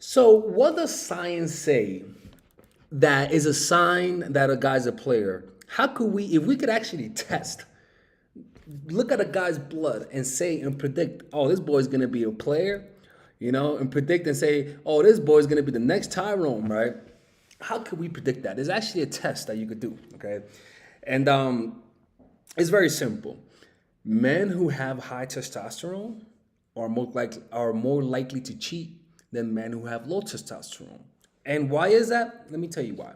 So, what does science say that is a sign that a guy's a player? How could we, if we could actually test, look at a guy's blood and say and predict, oh, this boy's gonna be a player, and predict and say, oh, this boy's gonna be the next Tyrone, right? How could we predict that? There's actually a test that you could do, okay? And it's very simple. Men who have high testosterone are more likely to cheat than men who have low testosterone. And why is that? Let me tell you why.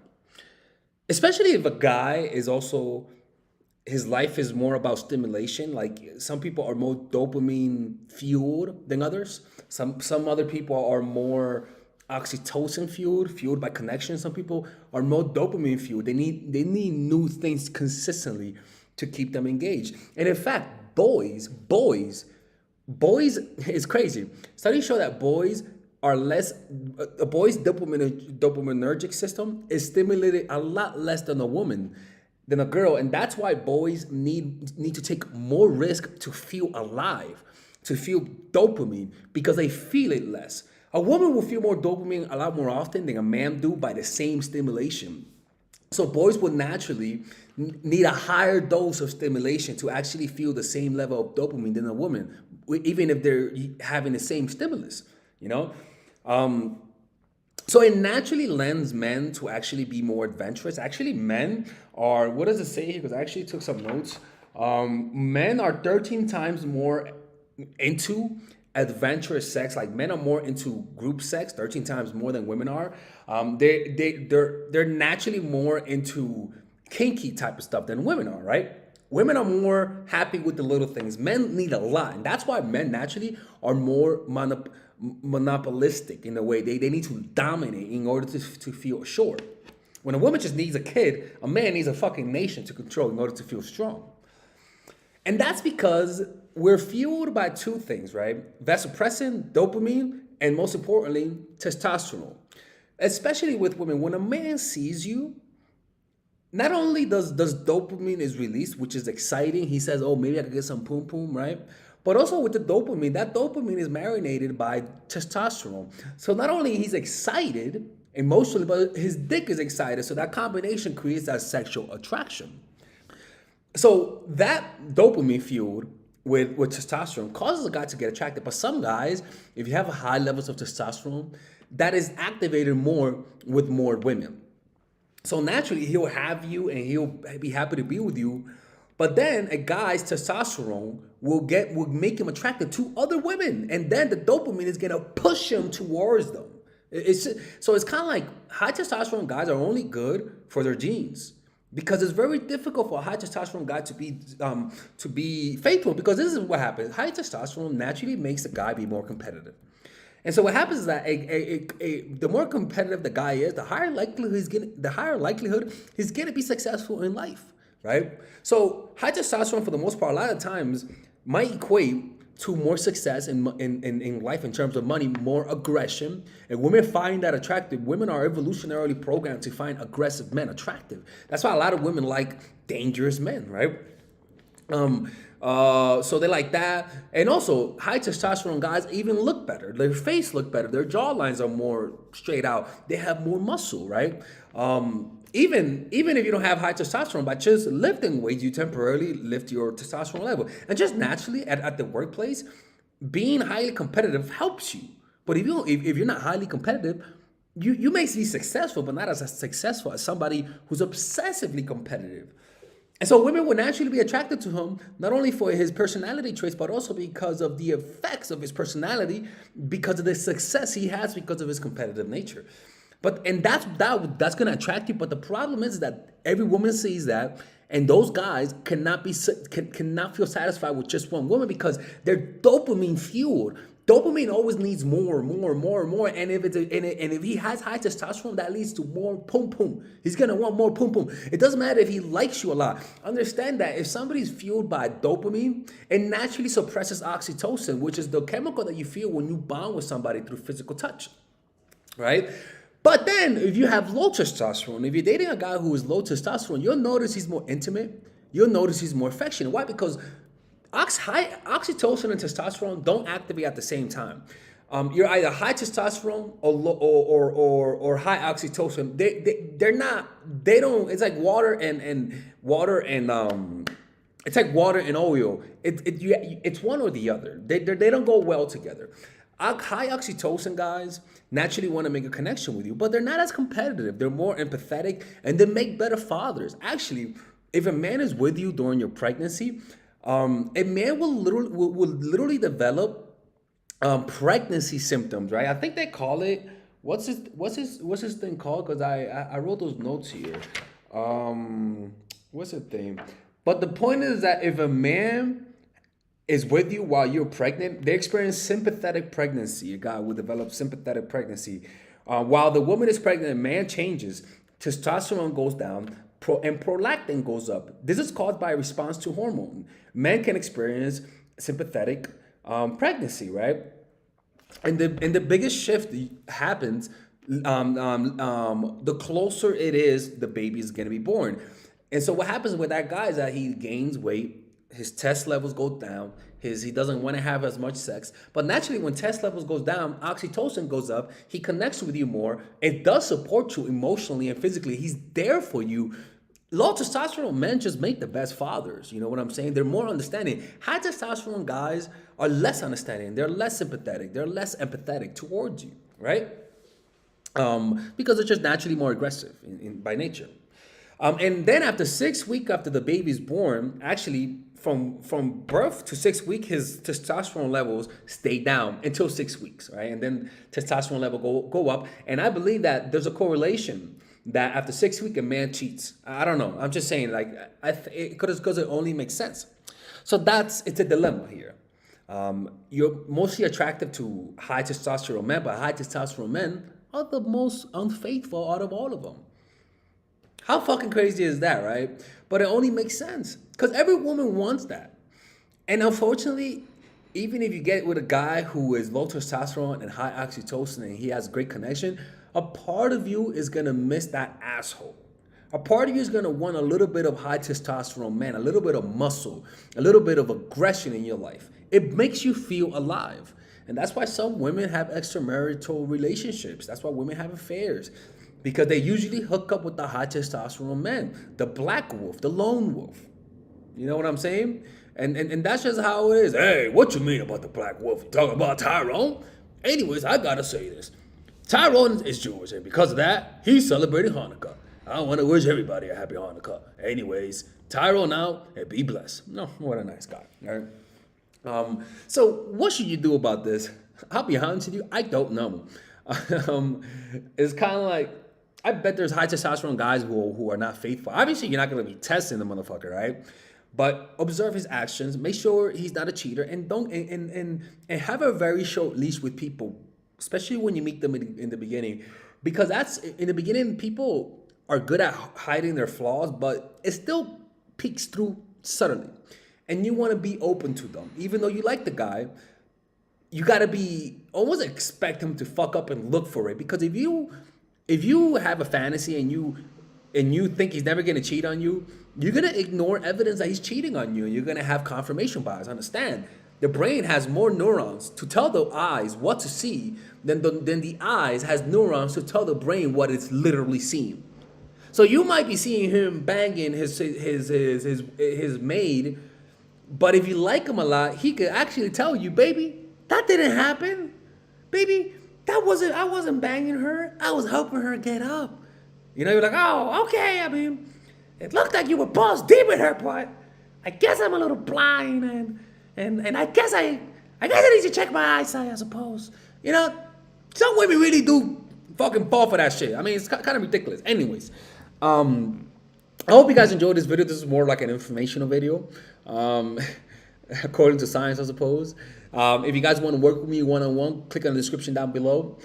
Especially if a guy is also his life is more about stimulation. Like some people are more dopamine fueled than others. Some other people are more oxytocin fueled by connection. Some people are more dopamine fueled. They need new things consistently to keep them engaged. And in fact, boys is crazy. Studies show that boys are less a boy's dopaminergic system is stimulated a lot less than a woman than a girl, and that's why boys need to take more risk to feel alive, to feel dopamine, because they feel it less. A woman will feel more dopamine a lot more often than a man do by the same stimulation. So boys will naturally need a higher dose of stimulation to actually feel the same level of dopamine than a woman, even if they're having the same stimulus. You know, so it naturally lends men to actually be more adventurous. Actually, men are, what does it say here? Because I actually took some notes. Men are 13 times more into adventurous sex. Like men are more into group sex, 13 times more than women are. They're naturally more into kinky type of stuff than women are, right? Women are more happy with the little things. Men need a lot. And that's why men naturally are more monopolistic in a way. They need to dominate in order to feel assured. When a woman just needs a kid, a man needs a fucking nation to control in order to feel strong. And that's because we're fueled by two things, right? Vasopressin, dopamine, and most importantly, testosterone. Especially with women, when a man sees you, not only does dopamine is released, which is exciting. He says, "Oh, maybe I could get some poom poom," right? But also with the dopamine, that dopamine is marinated by testosterone. So not only he's excited emotionally, but his dick is excited. So that combination creates that sexual attraction. So that dopamine fueled with testosterone causes a guy to get attracted. But some guys, if you have high levels of testosterone, that is activated more with more women. So naturally, he'll have you and he'll be happy to be with you. But then a guy's testosterone will make him attracted to other women, and then the dopamine is gonna push him towards them. So it's kind of like high testosterone guys are only good for their genes, because it's very difficult for a high testosterone guy to be faithful, because this is what happens. High testosterone naturally makes a guy be more competitive. And so what happens is that the more competitive the guy is, the higher likelihood he's gonna be successful in life, right? So high testosterone, for the most part, a lot of times might equate to more success in life in terms of money, more aggression, and women find that attractive. Women are evolutionarily programmed to find aggressive men attractive. That's why a lot of women like dangerous men, right? So they like that. And also, high testosterone guys even look better. Their face look better. Their jawlines are more straight out. They have more muscle, right? Even if you don't have high testosterone, by just lifting weights, you temporarily lift your testosterone level. And just naturally at the workplace, being highly competitive helps you. But if you're not highly competitive, you may be successful, but not as successful as somebody who's obsessively competitive. And so women would naturally be attracted to him, not only for his personality traits, but also because of the effects of his personality, because of the success he has because of his competitive nature. And that's gonna attract you. But the problem is that every woman sees that, and those guys cannot feel satisfied with just one woman because they're dopamine fueled. Dopamine always needs more, more, more, more. And if he has high testosterone, that leads to more pum pum. He's gonna want more pum pum. It doesn't matter if he likes you a lot. Understand that if somebody's fueled by dopamine, it naturally suppresses oxytocin, which is the chemical that you feel when you bond with somebody through physical touch, right? But then if you have low testosterone, if you're dating a guy who is low testosterone, you'll notice he's more intimate. You'll notice he's more affectionate. Why? Because high oxytocin and testosterone don't activate at the same time. You're either high testosterone or high oxytocin. They're not. They don't. It's like water and water and it's like water and oil. It's one or the other. They don't go well together. High oxytocin guys naturally want to make a connection with you, but they're not as competitive. They're more empathetic and they make better fathers. Actually, if a man is with you during your pregnancy, a man will literally develop pregnancy symptoms, right? I think they call it what's this thing called? Because I wrote those notes here. What's the thing? But the point is that if a man is with you while you're pregnant, they experience sympathetic pregnancy. A guy will develop sympathetic pregnancy. While the woman is pregnant, a man changes. Testosterone goes down and prolactin goes up. This is caused by a response to hormone. Men can experience sympathetic pregnancy, right? And the biggest shift happens the closer it is the baby is going to be born. And so what happens with that guy is that he gains weight, his test levels go down, he doesn't want to have as much sex. But naturally, when test levels goes down, oxytocin goes up, he connects with you more, it does support you emotionally and physically, he's there for you. Low testosterone men just make the best fathers. You know what I'm saying? They're more understanding. High testosterone guys are less understanding. They're less sympathetic. They're less empathetic towards you, right? Because they're just naturally more aggressive by nature. And then after 6 weeks after the baby's born, actually from birth to 6 weeks, his testosterone levels stay down until 6 weeks, right? And then testosterone level go up. And I believe that there's a correlation that after 6 weeks, a man cheats. I don't know. I'm just saying, like, because it only makes sense. So it's a dilemma here. You're mostly attracted to high testosterone men, but high testosterone men are the most unfaithful out of all of them. How fucking crazy is that, right? But it only makes sense because every woman wants that. And unfortunately, even if you get with a guy who is low testosterone and high oxytocin and he has great connection, a part of you is going to miss that asshole. A part of you is going to want a little bit of high testosterone man, a little bit of muscle, a little bit of aggression in your life. It makes you feel alive. And that's why some women have extramarital relationships. That's why women have affairs. Because they usually hook up with the high testosterone men, the black wolf, the lone wolf. You know what I'm saying? And that's just how it is. Hey, what you mean about the black wolf? You talking about Tyrone? Anyways, I gotta say this. Tyrone is Jewish, and because of that, he's celebrating Hanukkah. I want to wish everybody a happy Hanukkah. Anyways, Tyrone out and be blessed. No, what a nice guy. All right. So what should you do about this? I'll be honest with you, I don't know. It's kind of like, I bet there's high testosterone guys who are not faithful. Obviously, you're not going to be testing the motherfucker, right? But observe his actions, make sure he's not a cheater, and don't and have a very short leash with people, especially when you meet them in the beginning, because that's in the beginning people are good at hiding their flaws, but it still peeks through subtly, and you want to be open to them, even though you like the guy. You got to be almost expect him to fuck up and look for it, because if you have a fantasy and you think he's never going to cheat on you, you're going to ignore evidence that he's cheating on you, and you're going to have confirmation bias. Understand, the brain has more neurons to tell the eyes what to see than the eyes has neurons to tell the brain what it's literally seeing. So you might be seeing him banging his maid, but if you like him a lot, he could actually tell you, baby, that didn't happen. Baby, I wasn't banging her. I was helping her get up. You know, you're like, oh, okay. I mean, it looked like you were balls deep in her, but I guess I'm a little blind, and I guess I need to check my eyesight, I suppose. You know, some women really do fucking fall for that shit. I mean, it's kind of ridiculous. Anyways, I hope you guys enjoyed this video. This is more like an informational video, according to science, I suppose. If you guys want to work with me one-on-one, click on the description down below.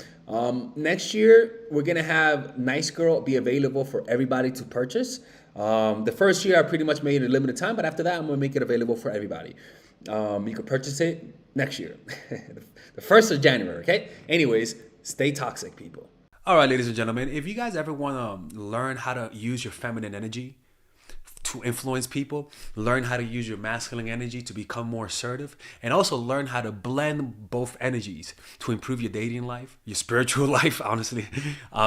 Next year, we're going to have Nice Girl be available for everybody to purchase. The first year, I pretty much made it a limited time, but after that, I'm going to make it available for everybody. You can purchase it next year, the 1st of January, okay? Anyways, stay toxic, people. All right, ladies and gentlemen, if you guys ever want to learn how to use your feminine energy to influence people, learn how to use your masculine energy to become more assertive, and also learn how to blend both energies to improve your dating life, your spiritual life, honestly,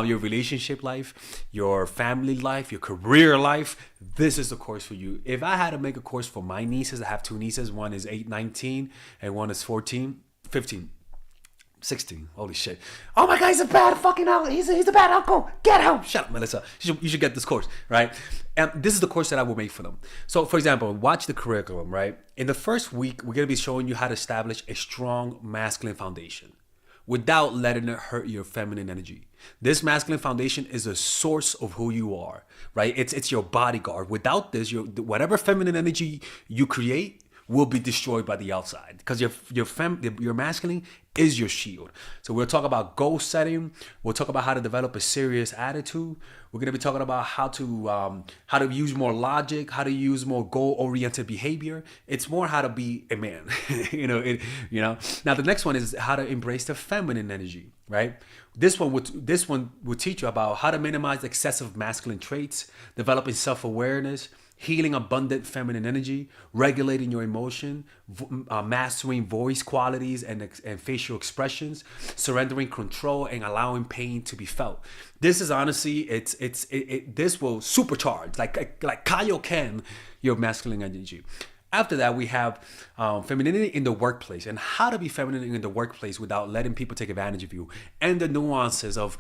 your relationship life, your family life, your career life. This is the course for you. If I had to make a course for my nieces, I have two nieces. One is 8, 19, and one is 14, 15. 16. Holy shit. Oh my God, he's a bad fucking uncle. He's a bad uncle. Get him. Shut up, Melissa. You should get this course, right? And this is the course that I will make for them. So, for example, watch the curriculum, right? In the first week, we're going to be showing you how to establish a strong masculine foundation without letting it hurt your feminine energy. This masculine foundation is a source of who you are, right? It's your bodyguard. Without this, whatever feminine energy you create will be destroyed by the outside, because your masculine is your shield. So we'll talk about goal setting. We'll talk about how to develop a serious attitude. We're going to be talking about how to use more logic, how to use more goal-oriented behavior. It's more how to be a man. Now the next one is how to embrace the feminine energy, right? This one will teach you about how to minimize excessive masculine traits, developing self-awareness, healing abundant feminine energy, regulating your emotion, mastering voice qualities and facial expressions, surrendering control, and allowing pain to be felt. This is honestly, this will supercharge, like Kaioken, your masculine energy. After that, we have femininity in the workplace, and how to be feminine in the workplace without letting people take advantage of you, and the nuances of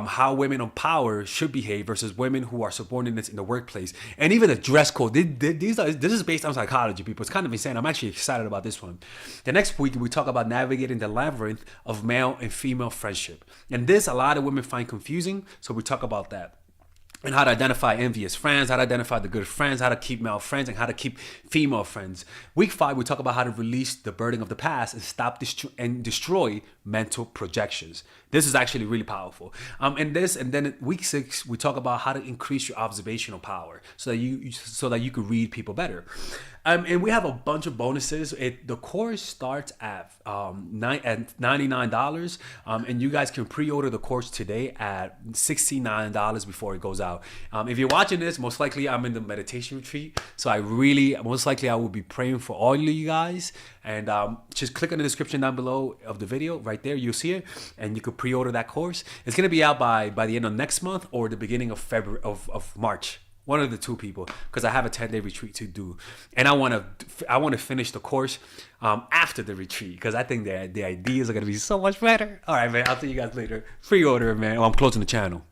how women on power should behave versus women who are subordinates in the workplace, and even the dress code. This is based on psychology, people. It's kind of insane. I'm actually excited about this one. The next week, we talk about navigating the labyrinth of male and female friendship, and this a lot of women find confusing, so we talk about that. And how to identify envious friends, how to identify the good friends, how to keep male friends, and how to keep female friends. Week 5, we talk about how to release the burden of the past and stop and destroy mental projections. This is actually really powerful. And then week 6, we talk about how to increase your observational power so that you could read people better. And we have a bunch of bonuses. The course starts at $99, and you guys can pre-order the course today at $69 before it goes out. If you're watching this, most likely I'm in the meditation retreat, so I will be praying for all of you guys. And just click on the description down below of the video. Right there, you'll see it, and you could pre-order that course. It's gonna be out by the end of next month or the beginning of February of March. One of the two, people, because I have a 10-day retreat to do, and I want to finish the course after the retreat, because I think the ideas are gonna be so much better. All right, man. I'll see you guys later. Pre-order, man. I'm closing the channel.